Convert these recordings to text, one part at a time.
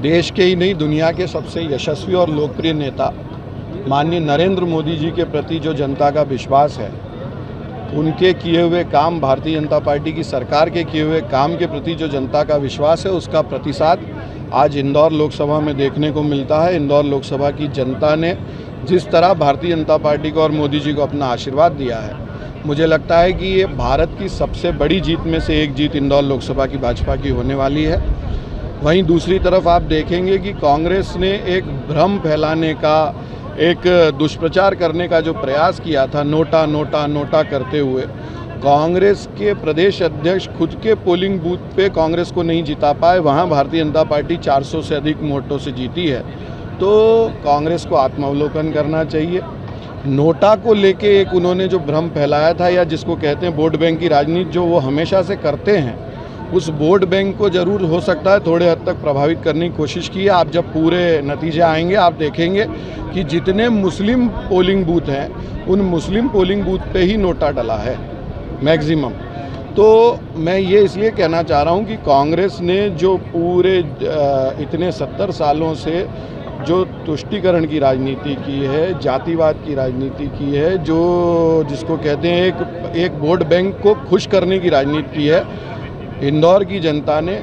देश के ही नहीं दुनिया के सबसे यशस्वी और लोकप्रिय नेता माननीय नरेंद्र मोदी जी के प्रति जो जनता का विश्वास है, उनके किए हुए काम, भारतीय जनता पार्टी की सरकार के किए हुए काम के प्रति जो जनता का विश्वास है, उसका प्रतिसाद आज इंदौर लोकसभा में देखने को मिलता है। इंदौर लोकसभा की जनता ने जिस तरह भारतीय जनता पार्टी को और मोदी जी को अपना आशीर्वाद दिया है, मुझे लगता है कि ये भारत की सबसे बड़ी जीत में से एक जीत इंदौर लोकसभा की भाजपा की होने वाली है। वहीं दूसरी तरफ आप देखेंगे कि कांग्रेस ने एक भ्रम फैलाने का, एक दुष्प्रचार करने का जो प्रयास किया था, नोटा नोटा नोटा करते हुए, कांग्रेस के प्रदेश अध्यक्ष खुद के पोलिंग बूथ पे कांग्रेस को नहीं जिता पाए। वहाँ भारतीय जनता पार्टी 400 से अधिक वोटों से जीती है। तो कांग्रेस को आत्मावलोकन करना चाहिए। नोटा को लेके एक उन्होंने जो भ्रम फैलाया था, या जिसको कहते हैं वोट बैंक की राजनीति, जो वो हमेशा से करते हैं, उस वोट बैंक को ज़रूर हो सकता है थोड़े हद तक प्रभावित करने की कोशिश की है। आप जब पूरे नतीजे आएंगे, आप देखेंगे कि जितने मुस्लिम पोलिंग बूथ हैं, उन मुस्लिम पोलिंग बूथ पे ही नोटा डला है मैक्सिमम। तो मैं ये इसलिए कहना चाह रहा हूँ कि कांग्रेस ने जो पूरे इतने 70 सालों से जो तुष्टीकरण की राजनीति की है, जातिवाद की राजनीति की है, जो जिसको कहते हैं एक वोट बैंक को खुश करने की राजनीति की है, इंदौर की जनता ने,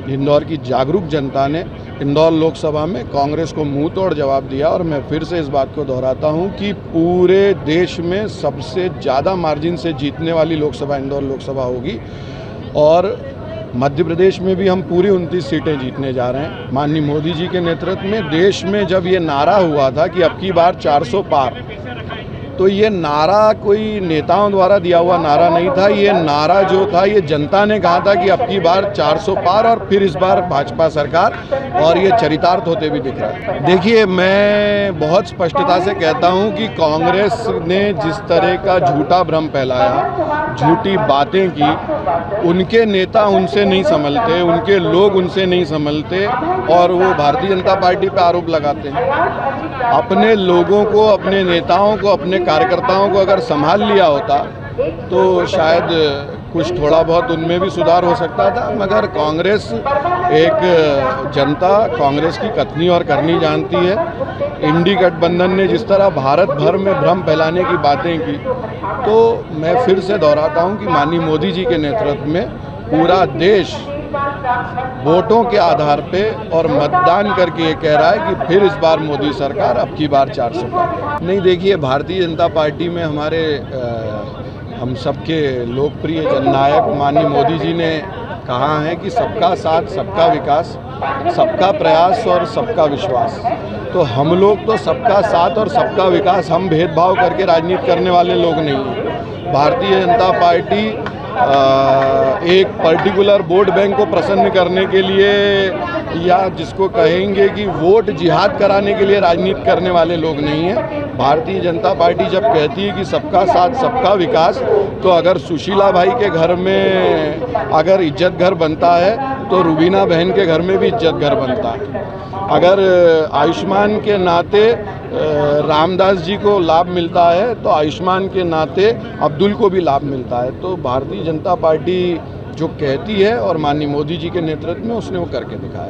इंदौर की जागरूक जनता ने इंदौर लोकसभा में कांग्रेस को मुंह तोड़ जवाब दिया। और मैं फिर से इस बात को दोहराता हूं कि पूरे देश में सबसे ज़्यादा मार्जिन से जीतने वाली लोकसभा इंदौर लोकसभा होगी। और मध्य प्रदेश में भी हम पूरी 29 सीटें जीतने जा रहे हैं माननीय मोदी जी के नेतृत्व में। देश में जब ये नारा हुआ था कि अब की बार 400 पार, तो ये नारा कोई नेताओं द्वारा दिया हुआ नारा नहीं था। ये नारा जो था, ये जनता ने कहा था कि अब की बार 400 पार और फिर इस बार भाजपा सरकार, और ये चरितार्थ होते भी दिख रहा है। देखिए, मैं बहुत स्पष्टता से कहता हूं कि कांग्रेस ने जिस तरह का झूठा भ्रम फैलाया, झूठी बातें की, उनके नेता उनसे नहीं संभलते, उनके लोग उनसे नहीं संभलते, और वो भारतीय जनता पार्टी पर आरोप लगाते हैं। अपने लोगों को, अपने नेताओं को, अपने कार्यकर्ताओं को अगर संभाल लिया होता तो शायद कुछ थोड़ा बहुत उनमें भी सुधार हो सकता था। मगर कांग्रेस, एक जनता कांग्रेस की कथनी और करनी जानती है। इंडी गठबंधन ने जिस तरह भारत भर में भ्रम फैलाने की बातें की, तो मैं फिर से दोहराता हूं कि माननीय मोदी जी के नेतृत्व में पूरा देश वोटों के आधार पे और मतदान करके ये कह रहा है कि फिर इस बार मोदी सरकार, अब की बार 400 पार। नहीं, देखिए, भारतीय जनता पार्टी में हमारे हम सबके लोकप्रिय जननायक माननीय मोदी जी ने कहा है कि सबका साथ, सबका विकास, सबका प्रयास और सबका विश्वास। तो हम लोग तो सबका साथ और सबका विकास, हम भेदभाव करके राजनीति करने वाले लोग नहीं हैं। भारतीय जनता पार्टी एक पर्टिकुलर वोट बैंक को प्रसन्न करने के लिए, या जिसको कहेंगे कि वोट जिहाद कराने के लिए राजनीति करने वाले लोग नहीं हैं। भारतीय जनता पार्टी जब कहती है कि सबका साथ, सबका विकास, तो अगर सुशीला भाई के घर में अगर इज्जत घर बनता है, तो रुबीना बहन के घर में भी इज्जत घर बनता है। अगर आयुष्मान के नाते रामदास जी को लाभ मिलता है, तो आयुष्मान के नाते अब्दुल को भी लाभ मिलता है। तो भारतीय जनता पार्टी जो कहती है, और माननीय मोदी जी के नेतृत्व में उसने वो करके दिखाया।